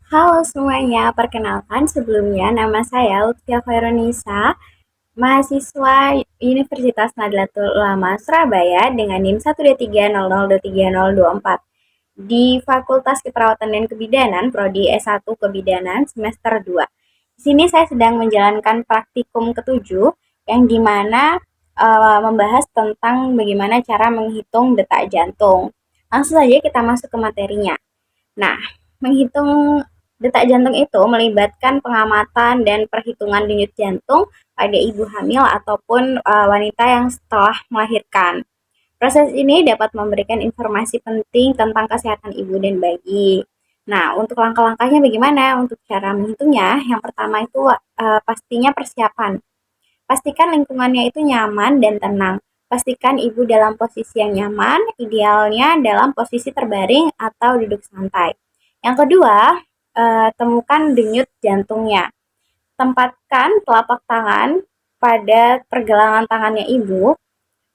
Halo semuanya, perkenalkan sebelumnya nama saya Lutfia Khaironisa, mahasiswa Universitas Nahdlatul Ulama Surabaya dengan NIM 12300230024 di Fakultas Keperawatan dan Kebidanan, Prodi S1 Kebidanan semester 2. Di sini saya sedang menjalankan praktikum ketujuh yang dimana membahas tentang bagaimana cara menghitung detak jantung. Langsung saja kita masuk ke materinya. Nah, menghitung detak jantung itu melibatkan pengamatan dan perhitungan denyut jantung pada ibu hamil ataupun wanita yang setelah melahirkan. Proses ini dapat memberikan informasi penting tentang kesehatan ibu dan bayi. Nah, untuk langkah-langkahnya bagaimana? Untuk cara menghitungnya, yang pertama itu pastinya persiapan. Pastikan lingkungannya itu nyaman dan tenang. Pastikan ibu dalam posisi yang nyaman, idealnya dalam posisi terbaring atau duduk santai. Yang kedua, temukan denyut jantungnya. Tempatkan telapak tangan pada pergelangan tangannya ibu.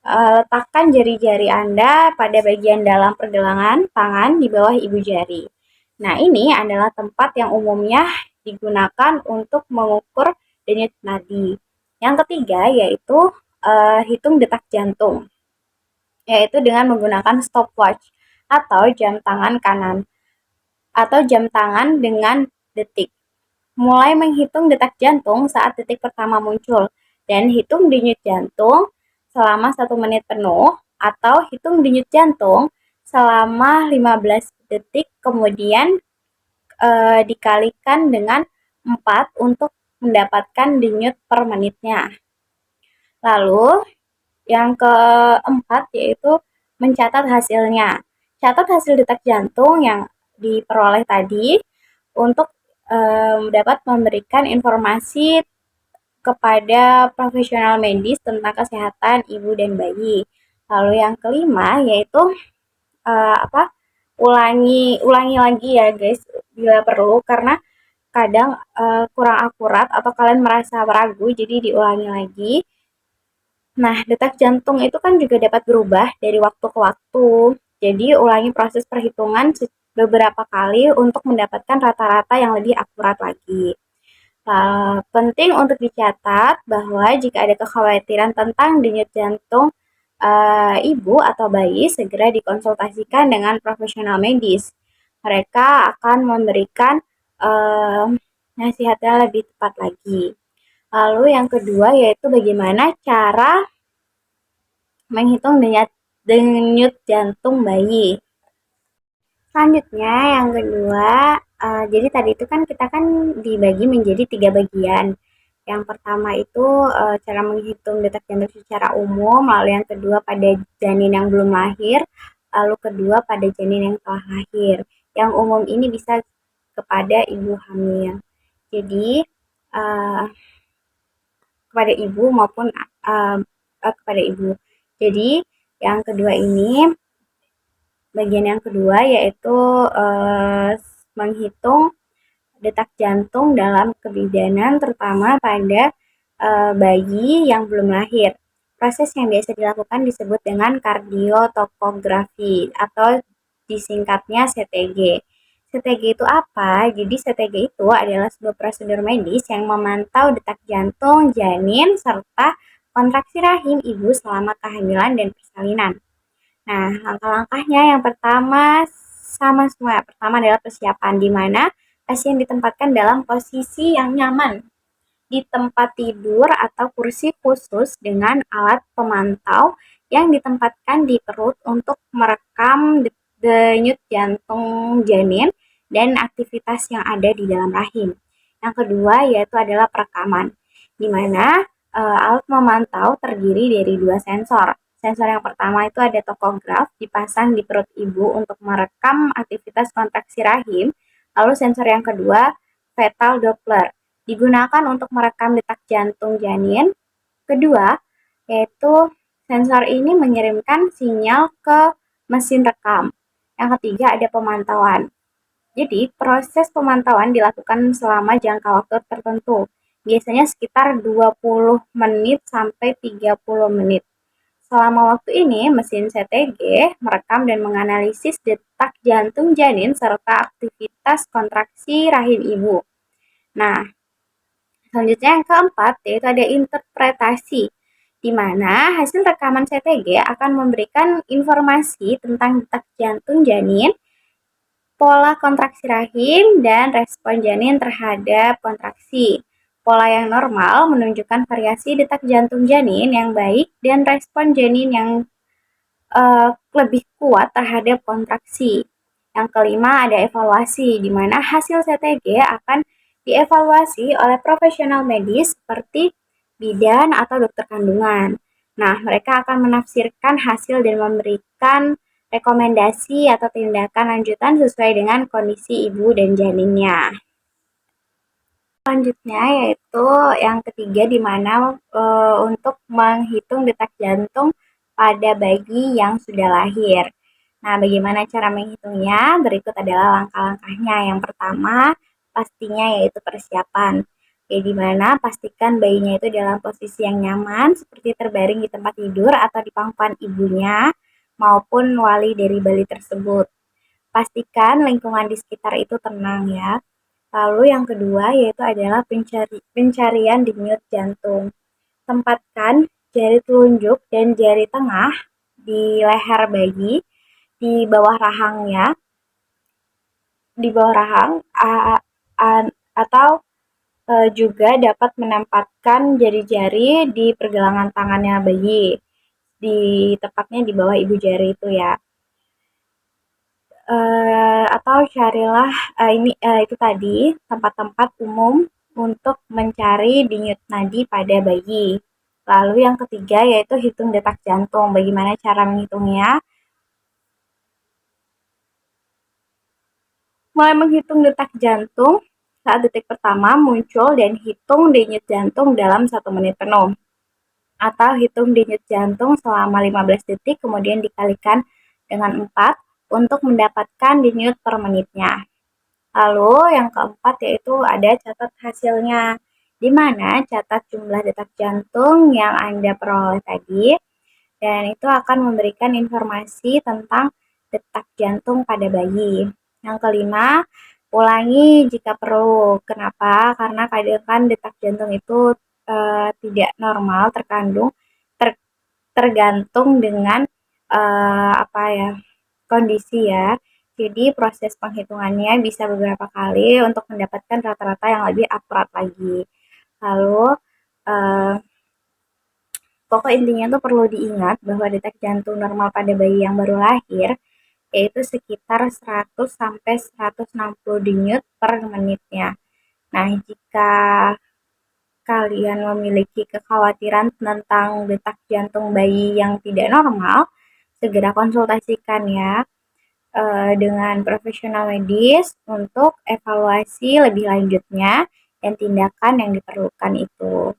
Letakkan jari-jari Anda pada bagian dalam pergelangan tangan di bawah ibu jari. Nah, ini adalah tempat yang umumnya digunakan untuk mengukur denyut nadi. Yang ketiga yaitu hitung detak jantung, yaitu dengan menggunakan stopwatch atau jam tangan kanan atau jam tangan dengan detik. Mulai menghitung detak jantung saat detik pertama muncul dan hitung denyut jantung selama 1 menit penuh atau hitung denyut jantung selama 15 detik kemudian dikalikan dengan 4 untuk mendapatkan denyut per menitnya. Lalu yang keempat yaitu mencatat hasilnya. Catat hasil detak jantung yang diperoleh tadi untuk dapat memberikan informasi kepada profesional medis tentang kesehatan ibu dan bayi. Lalu yang kelima yaitu ulangi lagi ya guys bila perlu karena kadang kurang akurat atau kalian merasa ragu jadi diulangi lagi. Nah, detak jantung itu kan juga dapat berubah dari waktu ke waktu. Jadi, ulangi proses perhitungan beberapa kali untuk mendapatkan rata-rata yang lebih akurat lagi. Penting untuk dicatat bahwa jika ada kekhawatiran tentang denyut jantung ibu atau bayi, segera dikonsultasikan dengan profesional medis. Mereka akan memberikan nasihatnya lebih tepat lagi. Lalu yang kedua yaitu bagaimana cara menghitung denyut jantung bayi. Selanjutnya yang kedua, jadi tadi itu kan kita kan dibagi menjadi 3 bagian. Yang pertama itu cara menghitung detak jantung secara umum, lalu yang kedua pada janin yang belum lahir, lalu kedua pada janin yang telah lahir. Yang umum ini bisa kepada ibu hamil. Jadi kepada ibu maupun kepada ibu. Jadi yang kedua ini bagian yang kedua yaitu menghitung detak jantung dalam kebidanan terutama pada bayi yang belum lahir. Proses yang biasa dilakukan disebut dengan kardiotokografi atau disingkatnya CTG. CTG itu apa? Jadi CTG itu adalah sebuah prosedur medis yang memantau detak jantung janin serta kontraksi rahim ibu selama kehamilan dan persalinan. Nah, langkah-langkahnya yang pertama sama semua. Pertama adalah persiapan di mana pasien ditempatkan dalam posisi yang nyaman di tempat tidur atau kursi khusus dengan alat pemantau yang ditempatkan di perut untuk merekam denyut jantung janin dan aktivitas yang ada di dalam rahim. Yang kedua yaitu adalah perekaman, di mana alat memantau terdiri dari 2 sensor. Sensor yang pertama itu ada tokograf dipasang di perut ibu untuk merekam aktivitas kontraksi rahim. Lalu sensor yang kedua fetal Doppler digunakan untuk merekam detak jantung janin. Kedua, yaitu sensor ini mengirimkan sinyal ke mesin rekam. Yang ketiga ada pemantauan. Jadi, proses pemantauan dilakukan selama jangka waktu tertentu, biasanya sekitar 20 menit sampai 30 menit. Selama waktu ini, mesin CTG merekam dan menganalisis detak jantung janin serta aktivitas kontraksi rahim ibu. Nah, selanjutnya yang keempat yaitu ada interpretasi, di mana hasil rekaman CTG akan memberikan informasi tentang detak jantung janin, pola kontraksi rahim, dan respon janin terhadap kontraksi. Pola yang normal menunjukkan variasi detak jantung janin yang baik dan respon janin yang lebih kuat terhadap kontraksi. Yang kelima ada evaluasi, di mana hasil CTG akan dievaluasi oleh profesional medis seperti bidan atau dokter kandungan. Nah, mereka akan menafsirkan hasil dan memberikan rekomendasi atau tindakan lanjutan sesuai dengan kondisi ibu dan janinnya. Selanjutnya yaitu yang ketiga, di mana untuk menghitung detak jantung pada bayi yang sudah lahir. Nah, bagaimana cara menghitungnya? Berikut adalah langkah-langkahnya. Yang pertama, pastinya yaitu persiapan. Di mana pastikan bayinya itu dalam posisi yang nyaman, seperti terbaring di tempat tidur atau di pangkuan ibunya, maupun wali dari bayi tersebut. Pastikan lingkungan di sekitar itu tenang ya. Lalu yang kedua yaitu adalah pencarian denyut jantung. Tempatkan jari telunjuk dan jari tengah di leher bayi, di bawah rahangnya, di bawah rahang, atau juga dapat menempatkan jari-jari di pergelangan tangannya bayi, di tepatnya di bawah ibu jari itu ya. Atau carilah itu tadi tempat-tempat umum untuk mencari denyut nadi pada bayi. Lalu yang ketiga yaitu hitung detak jantung. Bagaimana cara menghitungnya? Mulai menghitung detak jantung saat detik pertama muncul dan hitung denyut jantung dalam 1 menit penuh. Atau hitung denyut jantung selama 15 detik kemudian dikalikan dengan 4 untuk mendapatkan denyut per menitnya. Lalu yang keempat yaitu ada catat hasilnya, di mana catat jumlah detak jantung yang Anda peroleh tadi, dan itu akan memberikan informasi tentang detak jantung pada bayi. Yang kelima, ulangi jika perlu. Kenapa? Karena kadang kan detak jantung itu tidak normal tergantung dengan kondisi ya. Jadi proses penghitungannya bisa beberapa kali untuk mendapatkan rata-rata yang lebih akurat lagi. Lalu pokok intinya tuh perlu diingat bahwa detak jantung normal pada bayi yang baru lahir yaitu sekitar 100 sampai 160 denyut per menitnya. Nah, jika kalian memiliki kekhawatiran tentang detak jantung bayi yang tidak normal, segera konsultasikan ya dengan profesional medis untuk evaluasi lebih lanjutnya dan tindakan yang diperlukan itu.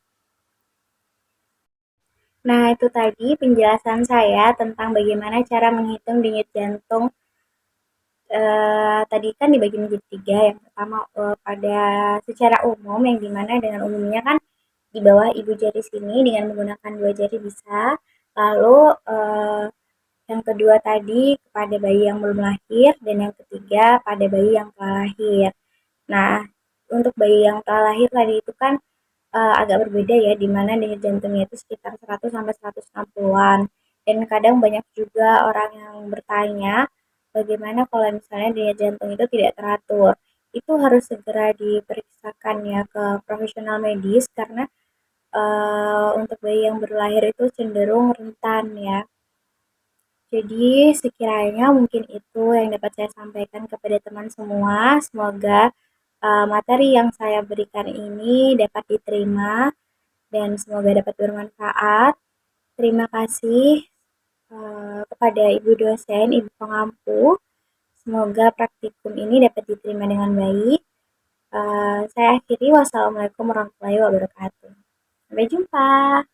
Nah, itu tadi penjelasan saya tentang bagaimana cara menghitung denyut jantung. Tadi kan dibagi menjadi 3. Yang pertama pada secara umum, yang dimana dengan umumnya kan di bawah ibu jari sini dengan menggunakan 2 jari bisa. Lalu yang kedua tadi pada bayi yang belum lahir, dan yang ketiga pada bayi yang telah lahir. Nah, untuk bayi yang telah lahir tadi itu kan agak berbeda ya, di mana denyut jantungnya itu sekitar 100 sampai 160-an. Dan kadang banyak juga orang yang bertanya, bagaimana kalau misalnya denyut jantung itu tidak teratur? Itu harus segera diperiksakan ya ke profesional medis karena untuk bayi yang baru lahir itu cenderung rentan ya. Jadi sekiranya mungkin itu yang dapat saya sampaikan kepada teman semua. Semoga materi yang saya berikan ini dapat diterima dan semoga dapat bermanfaat. Terima kasih kepada Ibu dosen, Ibu pengampu. Semoga praktikum ini dapat diterima dengan baik. Saya akhiri, wassalamualaikum warahmatullahi wabarakatuh. Sampai jumpa.